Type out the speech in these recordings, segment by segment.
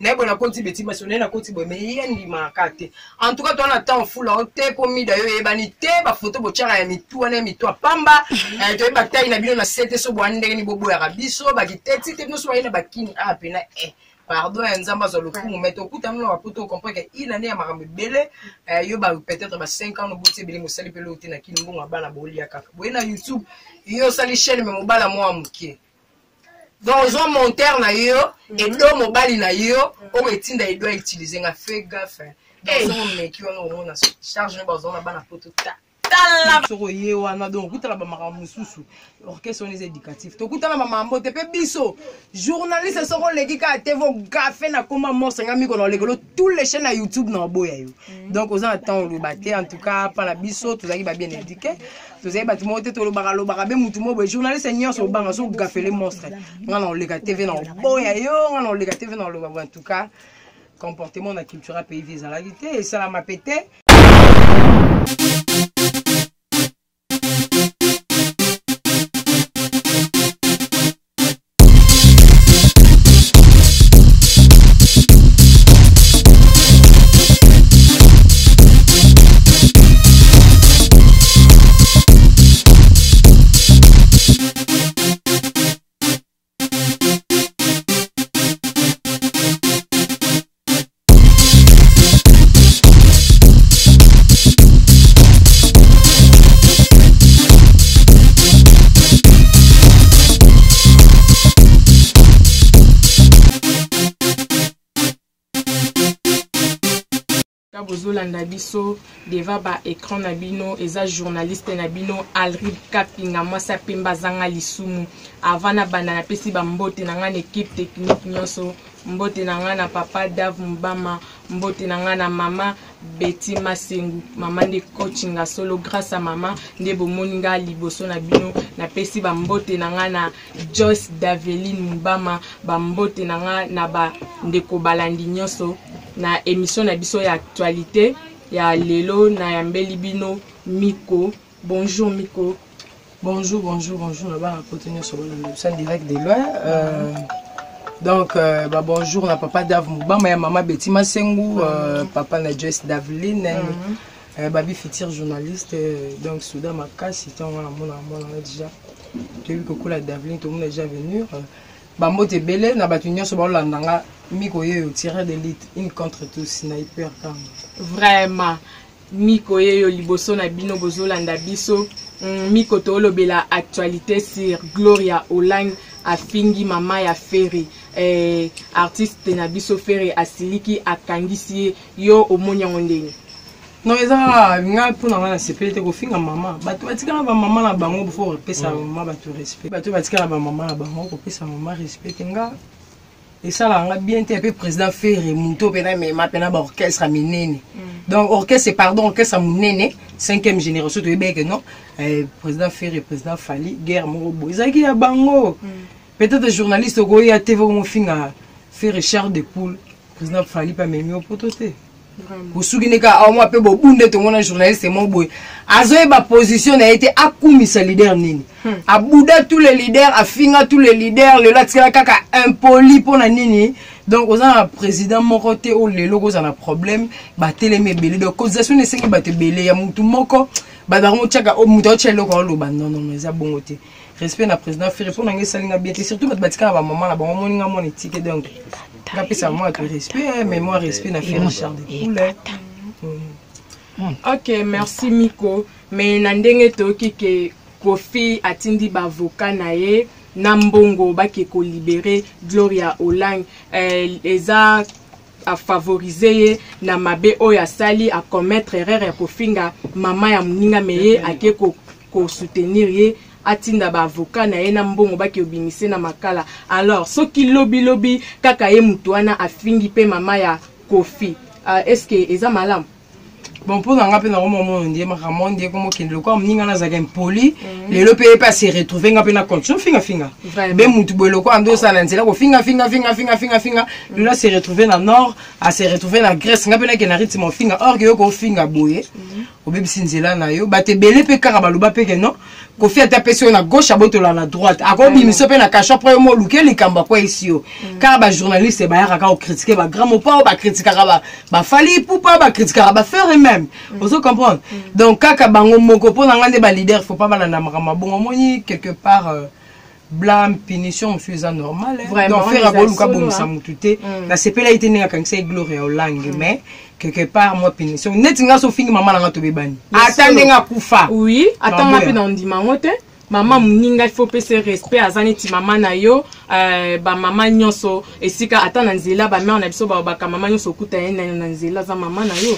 na bona koti beti masone na koti bo mais yendi makate en tout cas toi on attend fou là te komi d'ailleurs ebani te ba photo bo tchara ya mitu wana mitu pamba to ba taille na bino na sete so bo ndenge ni bobo ya biso ba kiteti te no so ina bakini pena pardon nzamba zo lokumu mais to kuta mno wapoto comprendre que il année ya makambe belé yo ba peut-être ba 5 ans no boté beli mosali pele oti na kini mbonga bana bolia kaka bo na YouTube yo sali chaîne mais mobala mo amukie donc zo monteur na yo et do mobali na yo o etinda il doit utiliser nga fait gaffe donc so meki wana o mona charge ne bazo na bana poto ta soko ye wana donc kutala ba makambo mususu orchestre on éducatif to kutala ba mambo te pe biso journaliste soko leki ka te vo gaffe na koma morse ngami ko na lekolo tous les chaînes à YouTube na boya yo donc aux attend le baté en tout cas pas la biso to zaki ba bien éduqué to zaki ba tumo te to lo baka be mutu mo journaliste nyonso banga so gaffe les monstres ngana on leka TV na boya yo ngana on leka TV na lo en tout cas comportement na culture pays visa la guité et ça la m'a pété. Bozolanda biso deva ba écran na bino eza journaliste na bino Alrib Kapinga mwasa pemba zanga lisumu avana banda na pesi ba mbote na ngana équipe technique nyonso mbote na ngana papa Dav Mbama mbote na ngana mama Betty Masengu mama nde coachinga solo grâce à mama nde bomoninga liboso na bino na pesi ba mbote na ngana Joyce Daveline Mbama ba mbote na ngana na ba ndeko balandi nyonso na émission na biso ya actualité ya lelo na yambeli bino Miko. Bonjour Miko. Bonjour na ba continuer sur le scène direct de loin donc bonjour na papa Dav Mbama ya mama Betty Masengu papa na Joyce Daveline babi futur journaliste donc soudain makasi tant on a déjà tu vu que la Daveline tout le monde est déjà venu Bambote belé na batunya so balandanga Miko yo tireur d'élite une contre tous sniper quand vraiment Miko yo liboso na bino bozolanda biso Miko to lobela actualité sur Gloria Olang afingi mama ya Ferry artiste na biso Ferry asiliki akangisi yo omonya ngondeni. Non eza nga pona na CPT ko finga mama batu batika na ba mama na bango pour pesa mama batu respect batu batika na ba mama na bango ko pesa mama respect nga et ça là nga bien té président Ferry Munto pena mais ma pena ba orchestre minene donc orchestre pardon orchestre minene 5e génération to ebeke non président Ferry président Fali guerre mo bo ezaki ya bango peut-être journaliste ko ya TV mo finga Ferry Charles de Poule président Fali pas même au pototé. Bosugineka au moins peu bonde to mona journaliste mon boy azoe ba position a été akumisa leader nini abuda tous les leaders afinga tous les leaders le latika kaka impoli pona nini donc aux un président mon côté au lelo ko za na problème ba teleme belé donc causation ne sengi ba te belé ya mutu moko ba darmo tchaka o mutu chelo ko lo ba non eza bongote respect na président Ferry pour na ngesalinga bien surtout ba batika ba maman na ba moninga mon éthique donc ça moi que respect mais moi respect na Ferry Charles de Poule. Ok, merci Miko. Mais nandenge toki ke Kofi atindi ba avocat na ye na mbongo ba ke ko libérer Gloria Olang eza a favoriser na mabe o ya sali a commettre erreur ya kofinga mama ya muninga meye ake ko soutenir ye atinda ba avocat na ye na mbongo ba ke obinise na makala alors soki lobby kaka ye mutu wana afingi pe mama ya Kofi est-ce que eza malam bon pour nga pe na moment ndie makamonde comme kende ko mninga na zaga impoli le lope pas se retrouver nga pe na condition finga be mutu boelo ko ando sala nzela ko finga le là se retrouver na nord à se retrouver na Grèce nga pe na ke na rythme finga or que ko finga boye obebisi nzela na yo bate belé pe kaka baloba pe ke non Kofi atapesi na gauche abotola na droite akobimiso pe na kasha pro mo luke likamba kwa isio car ba journaliste ba yaka ko critiquer ba grand pas ba critiquer ba fali poupa ba critiquer ba faire même vous comprendre donc kaka bango moko po na ngande ba leader faut pas balanda makama bongo moni quelque part blâme punition monsieur ça normal donc faire aboluka bomisa mutute na sepela ite ninga kangisa Gloria Olange mais quelque part moi punition netinga so fingi mama nanga to bebani attendez nga kufa oui attends pe na ndima ngote maman muninga il faut pese respect azani ti mama na yo ba mama nyonso esika ata na nzela ba mère na biso ba ka mama nyonso kuta na nzela za mama na yo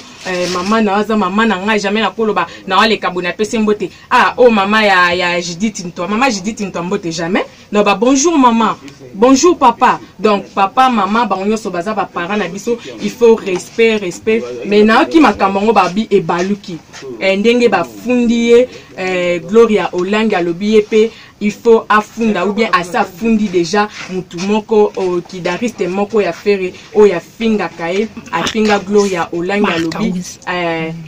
mama na za mama na ngai jamais na koloba na wale kabona pese mbote oh mama ya Judith Nto mama Judith Nto mbote jamais no ba bonjour maman bonjour papa donc papa maman ba nyonso baza ba parents na biso il faut respect mais na ki makambo ba bi e baluki ndenge ba fundiye Gloria Olange alobi pe il faut afunda ou bien asa fundi déjà mutu moko kidariste moko ya fere o ya finga kae afinga Gloria Olange alobi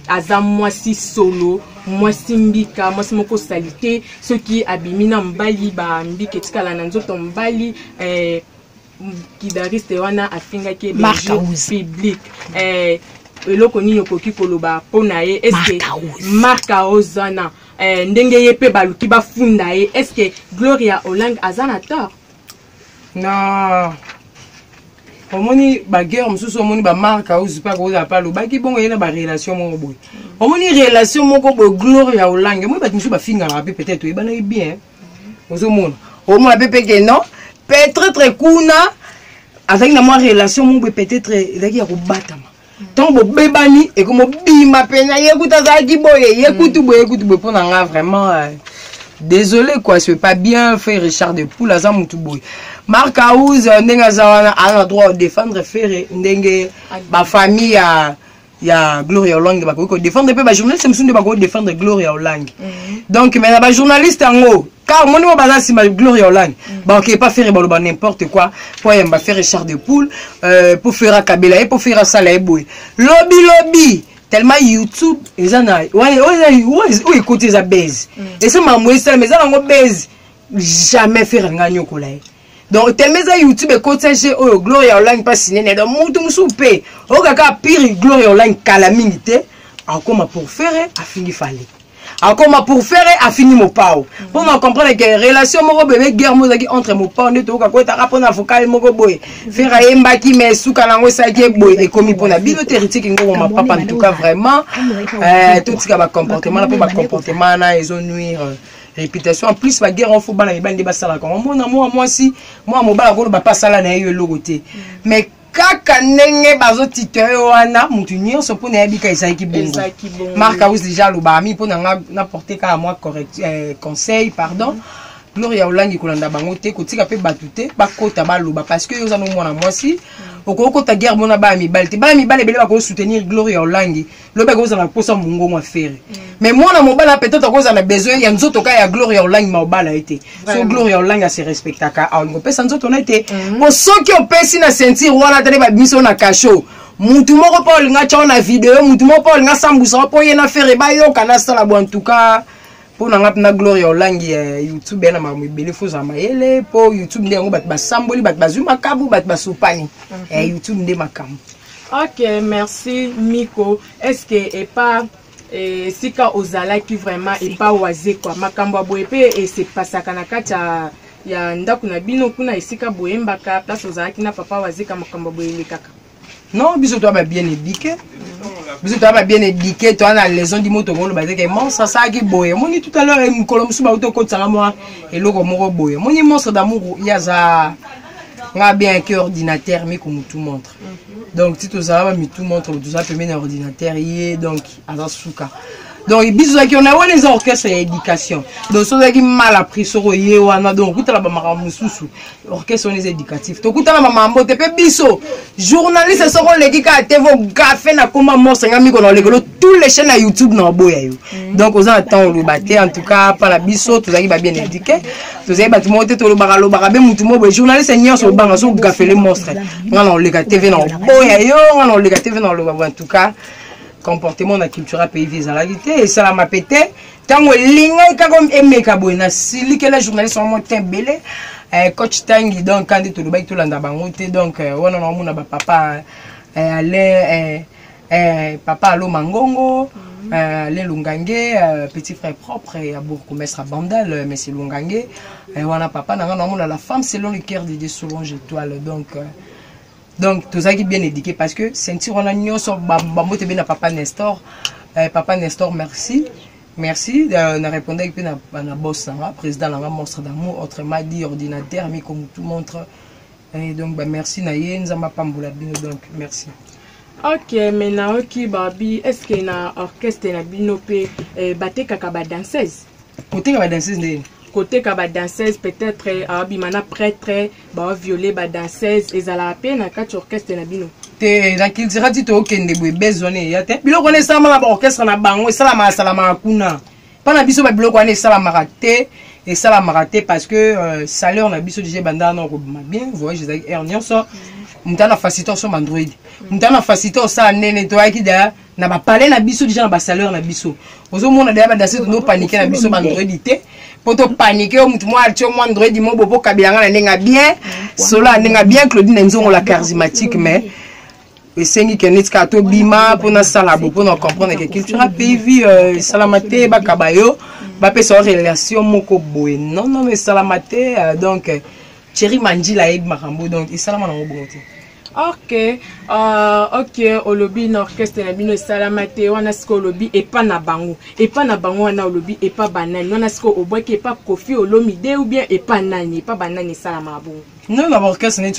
aza mwasi solo mwasi mbika mwasi moko salite ceux qui abimina mbali ba mbike tikala na nzoto mbali kidariste wana afinga ke public eloko nini okoki koloba pona ye est-ce marka ozana ndenge yepe baluki bafunda ye est-ce que Gloria Olange azana tort non omoni ba guerre mususu omoni ba marka ozipa ko za palo baki bongo yena ba relation moko boy omoni relation moko boy Gloria Olange moi ba mususu ba finga na peut-être ebana bien ozomona omona pepe que non peut-être kuna avec na moi relation moko peut-être ezaki ya kobatama tant bo bebani et comme bima pena yekuta za kiboye yekutu boye pour nga vraiment désolé quoi c'est pas bien fait Richard de Poule za mutu boye Marc Aouz ndenga za a droit de défendre faire ndenge ba famille ya Gloria Olange ba ko défendre pe ba journaliste musunde ba ko défendre Gloria Olange donc mais ba journaliste ngo car mon niveau bazar si ma Gloria Olange bah ok pas faire n'importe quoi pour y faire Richard de Poule pour faire Kabila et pour faire Saleh Boy lobby tellement YouTube ils en a ouais écouter ça baise et c'est ma moi ça mais ça on baise jamais faire ngagno kola donc tellement ça YouTube écouter chez Gloria Olange pas signé donc mutu musupe o kaka pire Gloria Olange calamité encore pour faire a fini fallait encore pour faire a fini mon pao pour nous comprendre que relation moko bébé guerre mozaki entre mon pao ne to ka ko ta rapona vocal moko boy faire ayemba ki mais suka nango sa ki boy et comme pour na bibliothèque ngo ma papa en tout cas vraiment tout ce qui va comportement là pour ba comportement na ils ont nuire réputation en plus la guerre on faut bana ibandi ba sala ko moi si moi mo bala ko ba pas sala na yo logoté mais kaka nenge bazo titwe wana mutu nyonso pona yabika isaki bongo Marc Aouz déjà lo ba mi pona na porter ka moi correct conseil pardon Gloria Olange kolanda bango te kotika pe batute bakota baloba parce que yo za no mwana mwasi okoko ta guerre mona ba mi balte bele ba ko soutenir Gloria Olange lo ba ko za na posa mungo mwa faire mais mwana mobala peut-être ko za na besoin ya nzoto ka ya Gloria Olange mobala été so Gloria Olange a se respectaka a ngo pesa nzoto na été ko soki opesi na sentir wana tele ba biso na kasho mutu moko pa olinga cha na video mutu moko pa olinga sambusa po yena faire ba yo kana sala bo en tout cas pour na Gloria Olange YouTube na mamibele foza mayele po YouTube ndengo bat basamboli bat bazuma kabu bat basupani YouTube nde makambo. OK, merci Miko. Est-ce que et pas sika ozala qui vraiment et pas oisé quoi makambo boyepe et c'est pas ça kana kata ya ndaku na bino kuna esika boyembaka place ozala kina papa oisé kama makambo boyele kaka. Non, biso toi bien éduqué. Biso toi bien éduqué, toi na leçon di moto ngolo bazeke monstre ça ki boye. Moni tout à l'heure mkolomsu ba auto kotanga moi et loko moko boye. Moni monstre d'amour yaza nga bien que ordinateur mais comme tout montre. Donc si tout ça va mi tout montre tout ça peut mettre ordinateur y donc à souka. Donc biso qui on a les orchestres et éducation. Donc ceux qui mal appris sur yé wana donc kuta la ba makamususu. Orchestre les éducatifs. To kuta la mama mbote pe biso. Journaliste soko leki ka tevo gafe na koma monstre ngami ko na legolo tous les chaînes à YouTube na boya yo. Donc aux attend le baté en tout cas pas la biso tout ça qui va bien éduquer. Tout ça ba tout monter to le baralo barabe mutu mo journaliste nyonso so banga so gafe les monstres. Ngana le ka TV na boya yo ngana le ka TV na le en tout cas comportement na culture pays visualité et ça la mapete tango linga ka comme emeka boina sili que les journalistes sont montés belé coach Tangi donc quand tu le bac tout landa bango te donc on a mona ba papa aller papa allo mangongo les Lungange petit frère propre et à bourgmestre à Bandal mais c'est Lungange et on a papa na mona la femme selon le cœur de Dieu Solange étoile donc tout ça qui est bien éduqué parce que sentir on a nion sur bambote bien à papa Nestor merci on a répondu avec na boss président la monstre d'amour autrement dit ordinateur mais comme tout montre et donc merci na nzamba pambola bino donc merci. Ok, maintenant ok Babi, est-ce qu'il y a un orchestre na bino pe batte kaka ba danseuse? Côté ka ba danseuse ne. Côté ka ba danseuse peut-être abi mana prêtre ba violer ba danseuse ezala pe na kati orchestre na bino. Te na kiltira ti to okende boye bezone ya te. Biloko ne sama na ba orchestre na bango salama kuna. Pa na biso ba biloko ne salama raté et salama raté parce que salaire na biso DJ banda na ko bien, voyez j'ai ernion ça. Mutana facilitateur sur Android. Mutana facilitateur ça nene to aki da na ba parler na biso déjà na ba salaire na biso. Ozo mona da ba danser no paniquer na biso Android te. Poto paniquer o mutu mo altio mo Android mo bobo kabilanga na ndenga bien. Sola ndenga bien Claudine Nzongo la charismatique mais esengi kenit ka to bima pona sala bo pona comprendre que culture pays vie salamate ba kabayo ba pesa relation moko boye. Non mais salamate donc Thierry Mandila et Marambo donc il salama na ngobonte. Ok, au lobby orchestre na bino salamate wana sko lobby et pas na bango wana au lobby et pas banane wana sko oboki et pas Kofi Olomide ou bien et pas nani pas banane salama bon. Non la orchestre n'est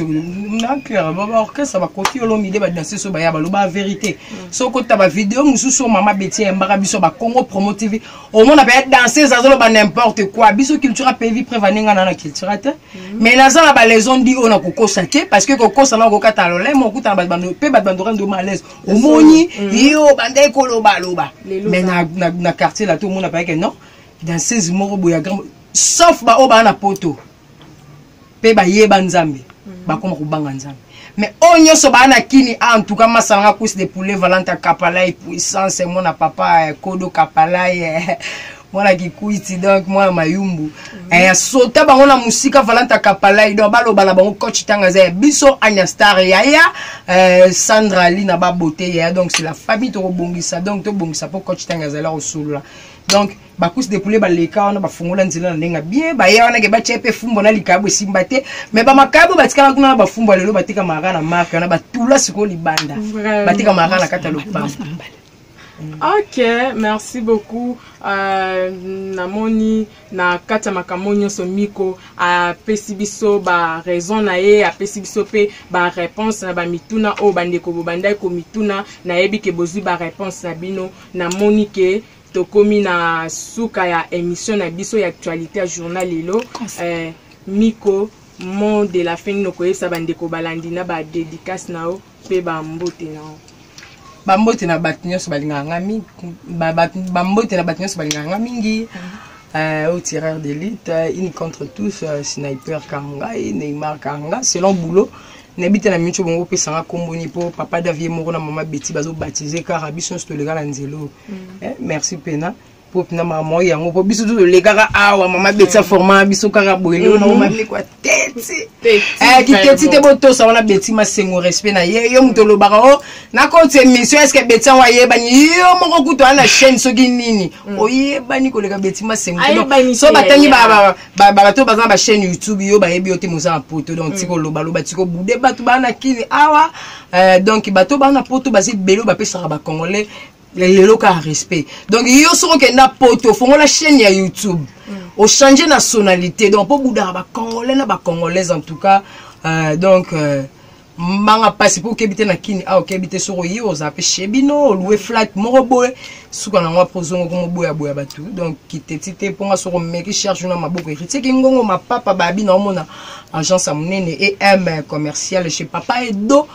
na clair ba orchestre ba Kofi Olomide ba danser so ba ya ba loba vérité. So ko ta ba vidéo mususu mama Betty mbara biso ba Congo Promo TV au monde ba danser ça ba n'importe quoi biso culture pays prévaninga na culture te mais na ça ba les on dit on a kokosa te parce que kokosa na ko kata lolé mo kuta ba bando pe ba bando rando malaise au moni yo bande ko loba mais na quartier là tout le monde a pas que non dans ces moro boya grand sauf ba o ba na poto pe ba yeba nzambe ba koma kubanga nzambe mais onyo so ba na kini en tout cas masanga couche de poulet Valenta Kapalai puissance mon papa Kodo Kapalai mwana kikuiti donc mwana mayumbu sota bango na musika Valenta Kapalai do balo bala bango coach tanga za biso Anya Star yaya Sandra Ali na ba beauté ya donc c'est la famille to bongisa donc to bongisa pour coach tanga za la osula donc ba couche de poulet ba leka on ba fungola nzela ndenga bien ba ya wana ke ba chepe fumbo na likabo simbate mais ba makabo batika kuna ba fumbo lelo batika mara na marque na ba tula siko libanda batika mara na kata lopamba. Ok, merci beaucoup. Namoni na kata makamonyo somiko a pesibiso ba raison na ye a pesibiso pe ba réponse na ba mituna o bandeko bobandai ko mituna na yebi ke bozu ba réponse na bino namoni ke tokomi na suka ya émission na biso ya actualité à journal lelo miko mot de la fin no koyesa bandeko balandi na ba dédicace na o pe ba mbote na o. Bambote na batinyo so balinganga mingi bambote na batinyo so balinganga mingi au tireur d'élite une contre tous sniper kanga et Neymar kanga selon boulot nebite na micho bongo pesanga komboni po papa Davier moko na mama Betty bazo baptiser car biso sto lega na nzelo merci pena pour na maman yango po biso to lega awa mama Betty format biso kaka boyelo na mama kwa tete ki tete te boto sa wana Betty masengo respect na ye yo mutolo baro na konte mission est-ce que Betty wa ye bani yo moko kuto na chaîne soki nini oye bani ko lega Betty masengo so batangi ba to bazana ba chaîne YouTube yo ba yebi yo te moza poto donc tiko loba loba tiko bude batu bana kini awa donc bato bana poto basi belo ba pesa ba congolais les locaux à respect donc yo soro ke na poto fongo la chaîne ya YouTube au changer nationalité donc pour bouda ba congolais na ba congolaise en tout cas donc manga passe pour kebite na kini a kebite soro yo zape chebino louer flat moroboe suka na ngwa pozongo ko moboya boya batu donc kitete pour nga soro meki cherche na maboko héritier ki ngongo ma papa babi na mona agence amunene et M commercial chez Papa Edo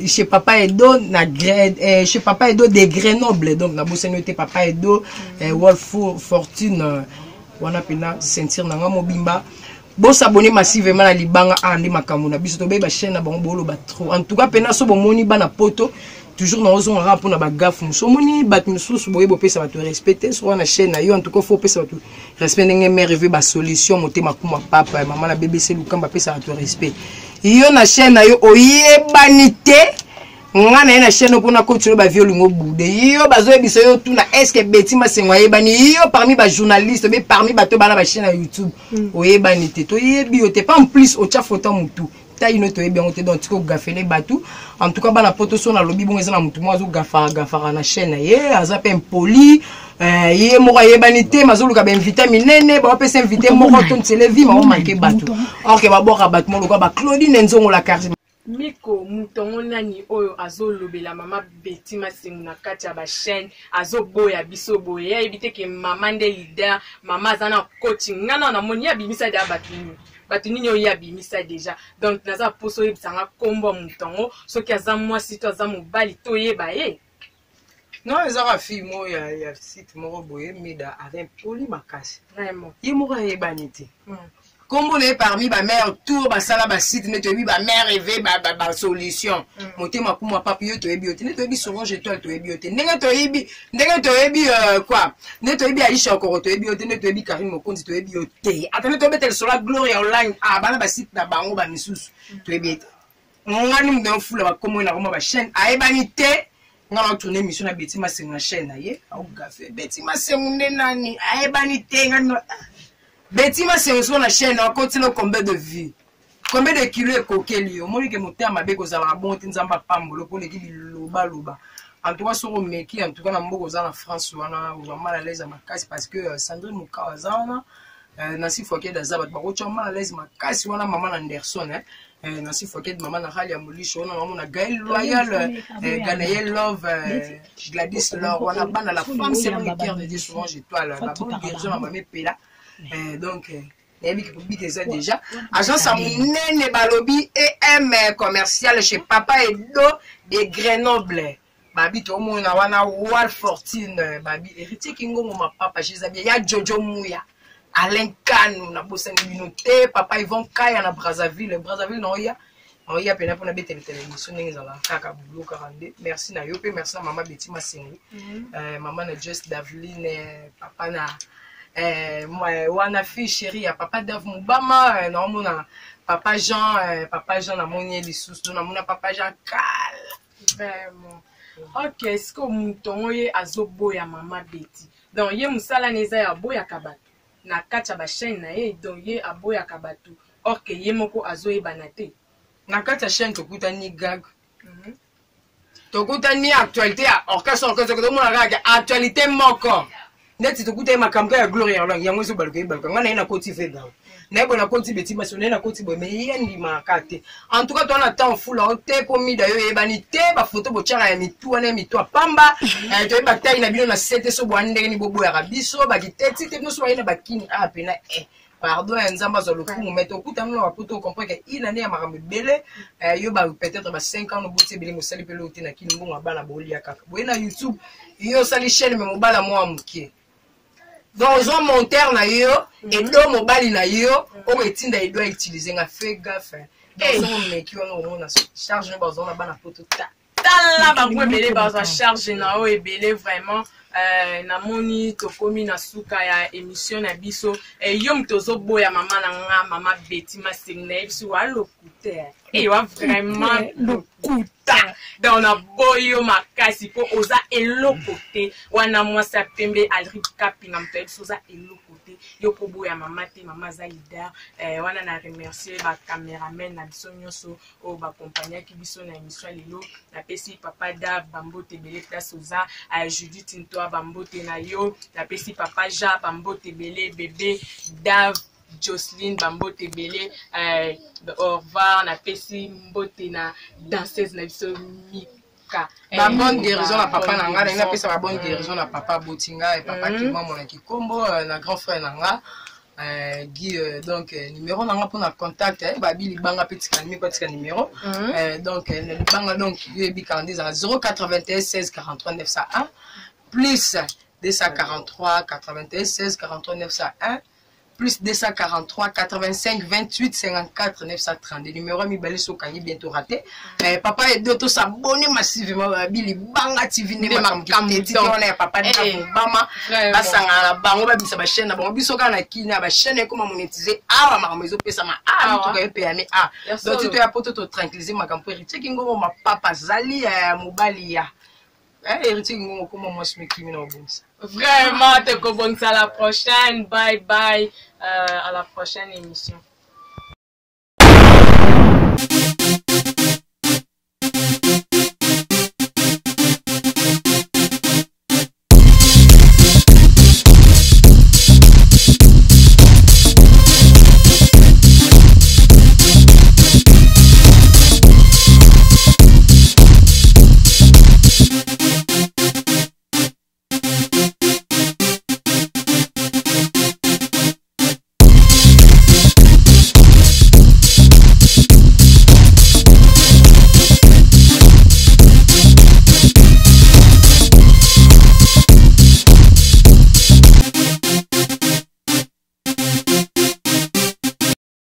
chez Papa Edo chez Papa Edo de Grenoble donc na bosenote Papa Edo Wolf Fortune wana pena sentir na ngamo bimba bon s'abonner massivement à libanga andi makamuna biso to be ba chaîne na bango bolo ba trop en tout cas pena so bomoni bana poto toujours na ozon ra pour na bagafu somoni bat mususu boye bo pesa bato respecter sur na chaîne na yo en tout cas faut pesa bato respect ndenge merveille ba solution motema kuma papa maman na BBC lukamba pesa bato respect yo na chaîne na yo oyebanite ngana na chaîne pour na continuer ba violingo bude yo bazoyebisa yo tuna est-ce que Betty Masengo yebani yo parmi ba journalistes mais parmi bato bana ba chaîne na YouTube oyebanite to yebi yo te pas en plus o tia photo mutu ta ino to yebi ngote donc ko gafele batu en tout cas bana poto so na lobi bon ezana mutu mo zo gafara na chaîne ye azape impoli ye mo yebanite mazoluka ba invité minene ba pesa invité mo to ntelevi ma manke batu ok ba boka batu mo loka ba Claudine Nzongo la carte Miko mutongo nani oyo azolobela mama Betty Masengo na kati ya ba chaîne azoboya biso boye ebite ke mama nde leader mama zana coaching ngana na moni ya bimisa da batu nini oyo ya bimisa déjà donc naza poso yebisanga kombo mutongo soki aza mwasi to aza mobali to yeba ye non ezaka fille mo ya site moko boye mida avec poli makasi vraiment ye moko yebanite Comme on est parmi ma mère, tout ma sala ma site, ne te bi ma mère rêver ma solution. Monter ma pour ma papier te biote, ne te bi souvent je toi te biote. Nenga te bi quoi? Ne te bi Aisha encore te biote, ne te bi Karim mo konti te biote. Attends te mettre sur la gloire online. Ah bana ba site na bango ba misusu te biote. Ngani mdo fula ba comme na roma ba chaîne. Aebanite ngala tourner mission na Betty Masengo na chaîne na ye. Au gafe Betty Masengo nani? Aebanite ngani Betty Masengo sur la chaîne, on continue combien de vies, combien de kilos et coqueliers. Moi, je me dis à ma bête que ça va bon, tu n'as pas pambolo pour l'équipe loba. En tout cas, sur le mec, en tout cas, en France, on a mal à l'aise à ma casse parce que Sandrine Moukawazana, Nancy Fouquet d'Azabat, on a mal à l'aise à ma casse, on a maman Anderson, Nancy Fouquet, maman Natalia Moulich, on a maman Gaël Loyal, Ganaël Love, Gladys Love, on a ban à la femme, c'est le cœur de Dieu, souvent j'ai toi là, la bonne guérison à ma mère Pela. Donc, déjà. Agence à Mounene Balobi EM commercial chez Papa Edo de Grenoble. Babi, tout le monde a Wall Fortune. Babi, héritier Kingo, mon papa, chez Zabia, ya Jojo Mouya. Alain Kanou, na Bossani Minoté, Papa Yvon Kaya, na Brazzaville. Brazzaville, non, il y a peine pour la bête télévision. Kaka Boulou 42. Merci, na Yope, merci à maman Betty Masengo. Maman na Just Davline, papa na. Wana fille chérie, papa Dave Moubama, non, papa Jean na moni les sous, non, papa Jean Cal. Vraiment. Ok, est-ce que mouton ye azoboya mama Betty? Donc ye musala neza ya boya kabatu. Na kacha ba chaîne na ye, donc ye aboya kabatu. Or que ye moko azoye banate. Na kacha chaîne tokuta ni gag. Tokuta ni actualité, orchestre, actualité moko. Neti tukute makamka ya glory ya langi yango so baluke baluka ngana na koti vega na ebo na koti Betty Masengo na koti bo me yendi makate en tout cas toi na temps full te ko mida yo ebani te ba photo bo tchara ya mitu na mitu pamba to ba tayi na bino na sete so bo ndenge ni bobo ya biso ba kiteti te no so ina bakini apena pardon nzamba zo lokumu meto kuta no waputo comprendre que il année ya makambe bele yo ba peut-être ba 5 ans no bote bele mo sali pelo te na kini mbongo bana bolia kaka bo na YouTube yo sali chaîne me mobala mo amukie. Donc, ils ont monté na yo, et l'homme mobile na yo, on etinda il doit utiliser nga fait gaffe. Donc, on met qui on a charge na bazon na bana photo ta. Tala ba kwa belé baza charge na o ebele vraiment na moni to komi na suka ya émission na biso et yom tozo boya mama na nga mama Betty Masengo na biso wa lokuter. Et wa vraiment lokuta. Donc na boyo makasi po oza elokote wana mwasa pembe Alric Kapinga mpeso oza elokote yo po boya mama te mama za leader wana na remercier ba cameraman na biso nyonso o ba compagnie ki biso na émission lelo na pesi papa Dave Bambote Bele place oza Judith Ntoa Bambote na yo na pesi papa Ja Bambote Bele bébé Dave Jocelyn Bambote Bele au revoir na pesi mbote na danseuse na biso Mika la bonne guérison na papa nanga na pesa la bonne guérison na papa Botinga et papa qui maman na Kikombo na grand frère nanga Guy donc numéro nanga pour na contact babi libanga petit kanimi petit numéro donc libanga donc yebi 081 16 43 901 plus 243 81 16 43 901 plus 243 85 28 54 932 numéro ya mibale so okangi bientôt raté. Papa et d'autres s'abonner massivement à Billy Banga TV nde makamteti ona ya papa Ndabama basanga na bango babisa ba chaîne na bango biso kana kina ba chaîne ko monétiser awa makambo ezopesa ma to ka pe ami donc tu ya poto to tranquilliser makambo héritier kingo ma papa zali ya mobali ya héritier kingo ko mo smeki mina obonisa. Vraiment te ko bonisa. À la prochaine, bye bye, à la prochaine émission.